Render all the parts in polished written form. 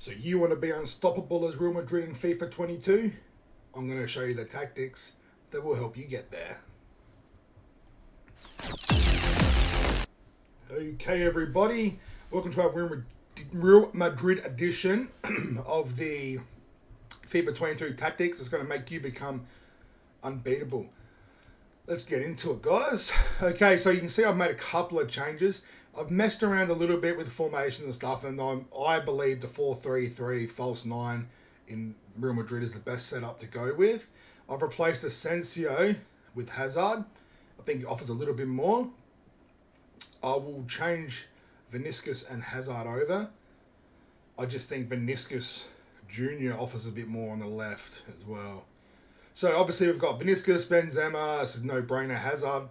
So you want to be unstoppable as Real Madrid in FIFA 22? I'm going to show you the tactics that will help you get there. Okay, everybody. Welcome to our Real Madrid edition of the FIFA 22 tactics. It's going to make you become unbeatable. Let's get into it, guys. Okay, so you can see I've made a couple of changes. I've messed around a little bit with formation and stuff, and I believe the 4-3-3 false 9 in Real Madrid is the best setup to go with. I've replaced Asensio with Hazard. I think he offers a little bit more. I will change Vinicus and Hazard over. I just think Vinicus Jr. offers a bit more on the left as well. So obviously we've got Vinicus, Benzema, it's a no-brainer. Hazard.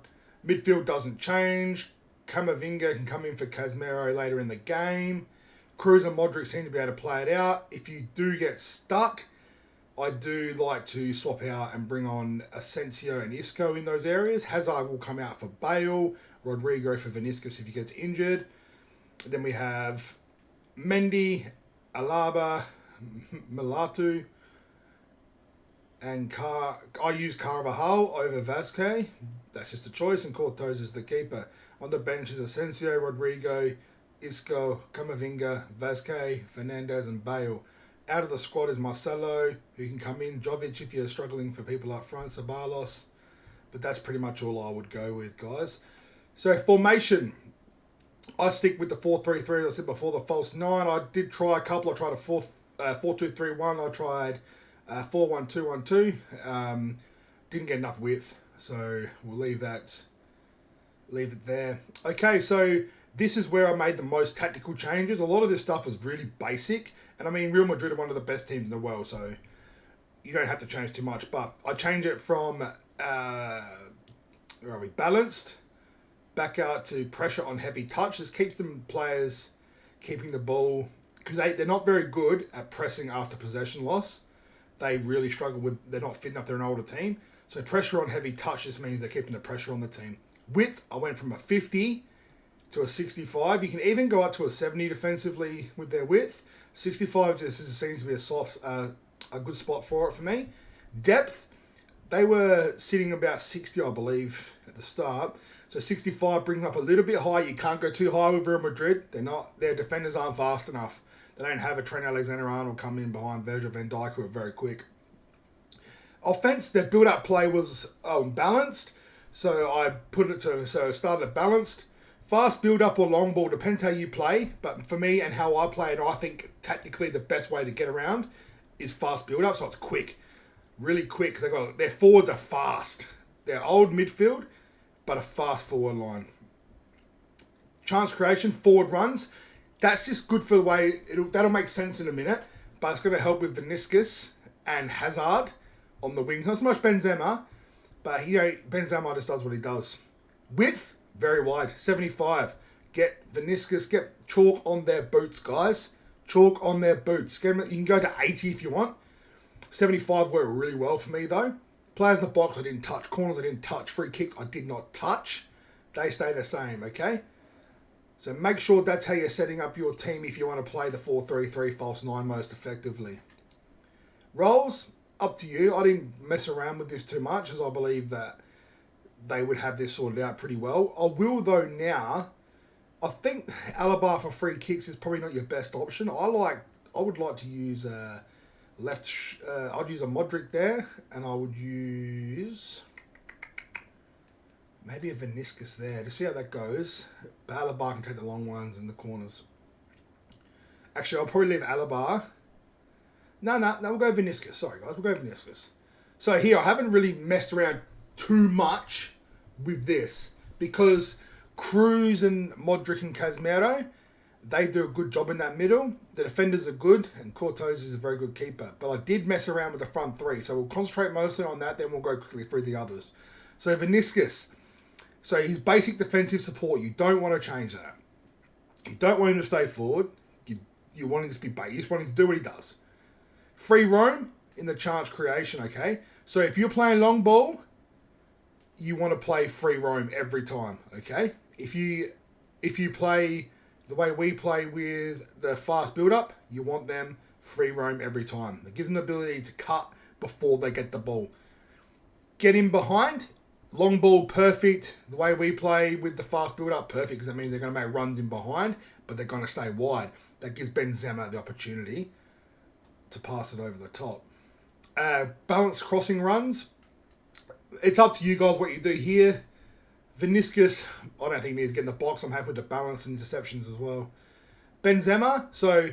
Midfield doesn't change. Camavinga can come in for Casemiro later in the game. Kroos and Modric seem to be able to play it out. If you do get stuck, I do like to swap out and bring on Asensio and Isco in those areas. Hazard will come out for Bale. Rodrigo for Vinicus if he gets injured. Then we have Mendy, Alaba, Milatu, and I use Carvajal over Vasquez. That's just a choice, and Cortez is the keeper. On the bench is Asensio, Rodrigo, Isco, Camavinga, Vasquez, Fernandez, and Bale. Out of the squad is Marcelo, who can come in. Jovic if you're struggling for people up front, Ceballos. But that's pretty much all I would go with, guys. So formation, I stick with the 4-3-3, as I said before, the false 9. I did try a couple. I tried a 4-2-3-1. I tried 4-1-2-1-2. Didn't get enough width, so we'll leave it there. Okay, so this is where I made the most tactical changes. A lot of this stuff was really basic, and I mean, Real Madrid are one of the best teams in the world, so you don't have to change too much. But I change it from balanced back out to pressure on heavy touch. This keeps them players keeping the ball, because they're not very good at pressing after possession loss. They really struggle with, they're not fit enough, they're an older team. So pressure on heavy touch just means they're keeping the pressure on the team. Width, I went from a 50 to a 65. You can even go up to a 70 defensively with their width. 65 just seems to be a good spot for it for me. Depth, they were sitting about 60, I believe, at the start. So 65 brings up a little bit high. You can't go too high with Real Madrid. Their defenders aren't fast enough. They don't have a Trent Alexander-Arnold come in behind Virgil van Dijk, who are very quick. Offense, their build-up play was balanced. So I put it to, so started balanced. Fast build-up or long ball, depends how you play. But for me and how I play it, I think tactically the best way to get around is fast build-up. So it's quick. Really quick. Because their forwards are fast. They're old midfield, but a fast forward line. Chance creation, forward runs. That's just good for the way, that'll make sense in a minute. But it's going to help with Vinicus and Hazard on the wings. Not so much Benzema. But, Benzema just does what he does. Width, very wide, 75. Get Vinicus, get chalk on their boots, guys. Chalk on their boots. You can go to 80 if you want. 75 worked really well for me, though. Players in the box, I didn't touch. Corners, I didn't touch. Free kicks, I did not touch. They stay the same, okay? So make sure that's how you're setting up your team if you want to play the 4-3-3 false 9 most effectively. Roles, up to you. I didn't mess around with this too much, as I believe that they would have this sorted out pretty well. I will, though, now. I think Alaba for free kicks is probably not your best option. I would like to use I'd use a Modric there, and I would use maybe a Vinicus there to see how that goes. But Alaba can take the long ones in the corners. Actually, I'll probably leave Alaba. No, we'll go Vinicus. Sorry, guys, we'll go Vinicus. So here, I haven't really messed around too much with this because Kroos and Modric and Casemiro, they do a good job in that middle. The defenders are good, and Cortez is a very good keeper. But I did mess around with the front three, so we'll concentrate mostly on that, then we'll go quickly through the others. So Vinicus, so his basic defensive support, you don't want to change that. You don't want him to stay forward. You want him to be bait. You just want him to do what he does. Free roam in the chance creation, okay? So if you're playing long ball, you want to play free roam every time, okay? If you play The way we play with the fast build-up, you want them free roam every time. It gives them the ability to cut before they get the ball. Get in behind, long ball, perfect. The way we play with the fast build-up, perfect, because that means they're going to make runs in behind, but they're going to stay wide. That gives Benzema the opportunity to pass it over the top. Balanced crossing runs. It's up to you guys what you do here. Vinicus, I don't think he's getting the box. I'm happy with the balance and interceptions as well. Benzema, so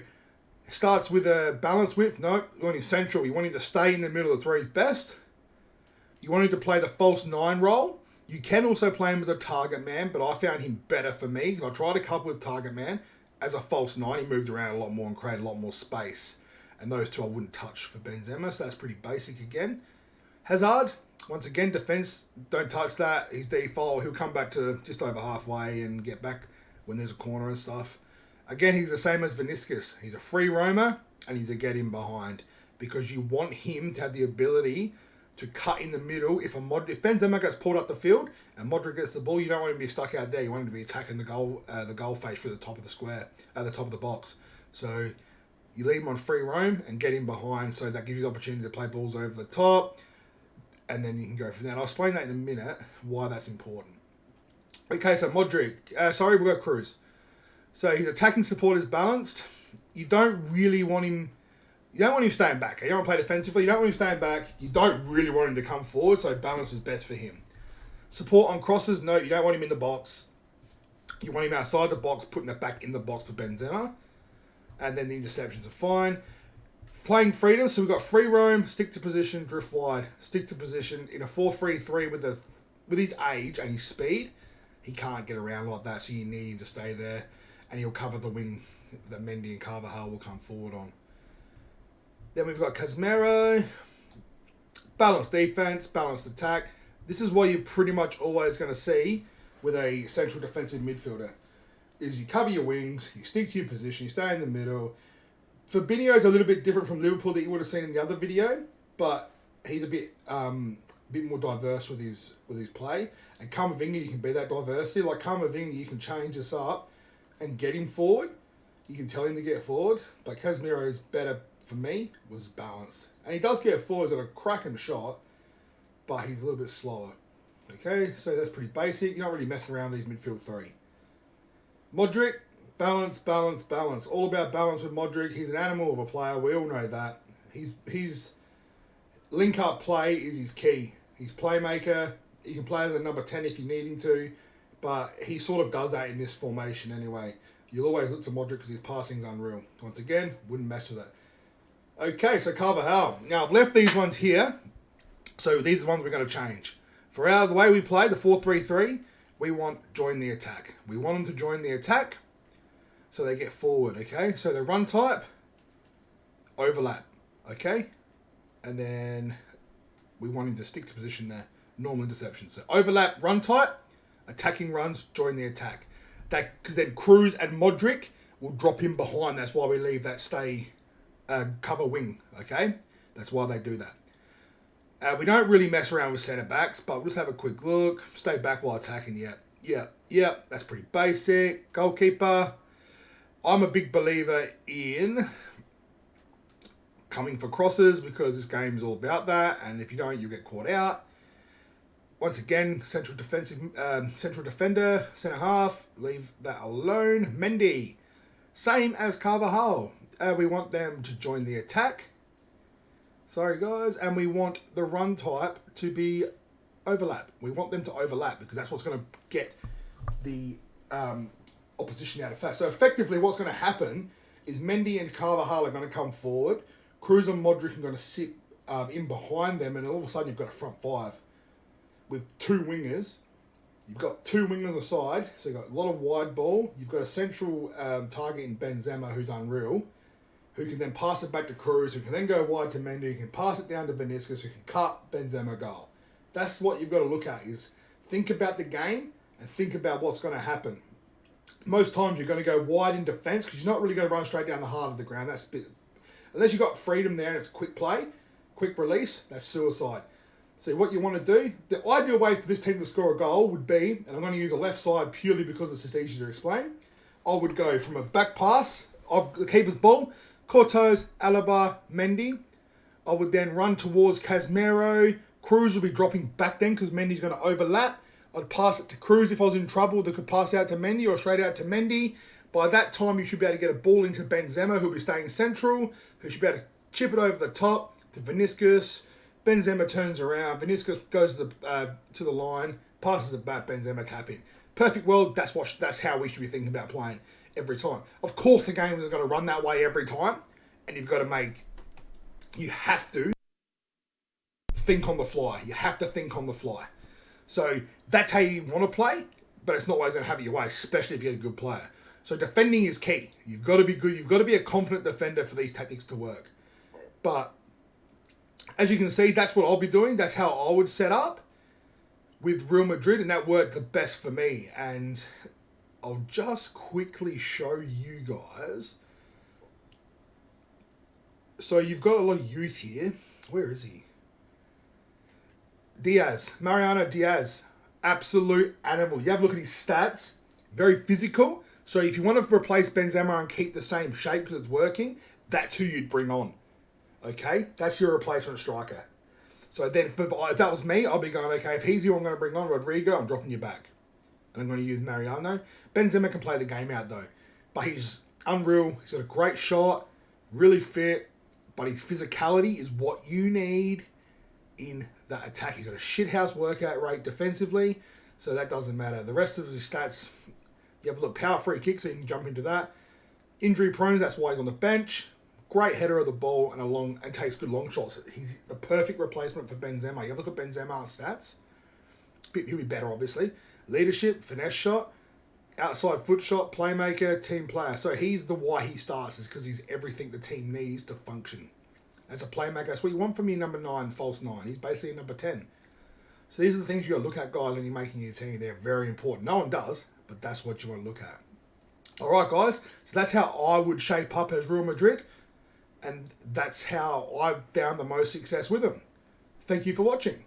starts with a balance width. No, you want him central. You want him to stay in the middle. That's where he's best. You want him to play the false 9 role. You can also play him as a target man, but I found him better for me because I tried a couple with target man as a false 9. He moved around a lot more and created a lot more space. And those two I wouldn't touch for Benzema, so that's pretty basic again. Hazard, once again, defense, don't touch that. His default, he'll come back to just over halfway and get back when there's a corner and stuff. Again, he's the same as Vinicus. He's a free roamer and he's a get in behind because you want him to have the ability to cut in the middle. If Benzema gets pulled up the field and Modric gets the ball, you don't want him to be stuck out there. You want him to be attacking the goal face through the top of the square, at the top of the box. So you leave him on free roam and get him behind, so that gives you the opportunity to play balls over the top. And then you can go from there. I'll explain that in a minute, why that's important. Okay, so Modric. We've got Cruz. So his attacking support is balanced. You don't really want him... You don't want him staying back. You don't want to play defensively. You don't want him staying back. You don't really want him to come forward, so balance is best for him. Support on crosses. No, you don't want him in the box. You want him outside the box, putting it back in the box for Benzema. And then the interceptions are fine. Playing freedom, so we've got free roam, stick to position, drift wide, stick to position. In a 4-3-3 with his age and his speed, he can't get around like that, so you need him to stay there. And he'll cover the wing that Mendy and Carvajal will come forward on. Then we've got Casemiro. Balanced defense, balanced attack. This is what you're pretty much always going to see with a central defensive midfielder. Is you cover your wings, you stick to your position, you stay in the middle. Fabinho is a little bit different from Liverpool that you would have seen in the other video, but he's a bit more diverse with his play. And Camavinga, you can be that diversity. Like Camavinga, you can change this up and get him forward. You can tell him to get forward. But Casemiro is better for me, was balanced. And he does get forward, he's got a cracking shot, but he's a little bit slower. Okay, so that's pretty basic. You're not really messing around with these midfield 3. Modric, balance, balance, balance. All about balance with Modric. He's an animal of a player. We all know that. His link-up play is his key. He's playmaker. He can play as a number 10 if you need him to, but he sort of does that in this formation anyway. You'll always look to Modric because his passing's unreal. Once again, wouldn't mess with it. Okay, so Carvajal. Now, I've left these ones here, so these are the ones we're going to change. For the way we play, the 4-3-3, we want join the attack. We want them to join the attack so they get forward, okay? So the run type, overlap, okay? And then we want him to stick to position there. Normal interception. So overlap, run type, attacking runs, join the attack. That because then Cruz and Modric will drop him behind. That's why we leave that stay cover wing, okay? That's why they do that. We don't really mess around with centre backs, but we'll just have a quick look. Stay back while attacking. Yeah. That's pretty basic. Goalkeeper. I'm a big believer in coming for crosses because this game is all about that. And if you don't, you get caught out. Once again, central defender, centre half. Leave that alone. Mendy. Same as Carvajal. We want them to join the attack. Sorry, guys. And we want the run type to be overlap. We want them to overlap because that's what's going to get the opposition out of fast. So effectively what's going to happen is Mendy and Carvajal are going to come forward. Cruz and Modric are going to sit in behind them, and all of a sudden you've got a front 5 with 2 wingers. You've got 2 wingers aside, so you've got a lot of wide ball. You've got a central target in Benzema who's unreal, who can then pass it back to Cruz, who can then go wide to Mendy, who can pass it down to Vinicus, who can cut Benzema goal. That's what you've got to look at, is think about the game and think about what's going to happen. Most times you're going to go wide in defence because you're not really going to run straight down the heart of the ground. That's a bit, unless you've got freedom there and it's quick play, quick release, that's suicide. So what you want to do, the ideal way for this team to score a goal would be, and I'm going to use a left side purely because it's just easier to explain, I would go from a back pass of the keeper's ball, Cortos, Alaba, Mendy. I would then run towards Casemiro. Cruz will be dropping back then because Mendy's going to overlap. I'd pass it to Cruz if I was in trouble. They could pass it out to Mendy or straight out to Mendy. By that time, you should be able to get a ball into Benzema, who'll be staying central, who should be able to chip it over the top to Vinicus. Benzema turns around. Vinicus goes to the line, passes it back. Benzema tapping. Perfect world. That's how we should be thinking about playing every time. Of course, the game is going to run that way every time, and you have to think on the fly. You have to think on the fly. So that's how you want to play, but it's not always going to have it your way, especially if you're a good player. So defending is key. You've got to be good. You've got to be a confident defender for these tactics to work. But as you can see, that's what I'll be doing. That's how I would set up with Real Madrid, and that worked the best for me. And I'll just quickly show you guys. So you've got a lot of youth here. Where is he? Mariano Diaz. Absolute animal. You have a look at his stats. Very physical. So if you want to replace Benzema and keep the same shape because it's working, that's who you'd bring on. Okay? That's your replacement striker. So then if that was me, I'd be going, okay, if he's who I'm going to bring on, Rodrigo, I'm dropping you back. And I'm going to use Mariano. Benzema can play the game out though. But he's unreal. He's got a great shot. Really fit. But his physicality is what you need in that attack. He's got a shithouse workout rate defensively, so that doesn't matter. The rest of his stats, you have a look, power free kicks, so you can jump into that. Injury prone, that's why he's on the bench. Great header of the ball and takes good long shots. He's the perfect replacement for Benzema. You have a look at Benzema's stats. He'll be better, obviously. Leadership, finesse shot, outside foot shot, playmaker, team player. So he's the why he starts is because he's everything the team needs to function. As a playmaker, that's what you want from your number 9, false 9. He's basically a number 10. So these are the things you got to look at, guys, when you're making your team. They're very important. No one does, but that's what you want to look at. All right, guys. So that's how I would shape up as Real Madrid, and that's how I've found the most success with them. Thank you for watching.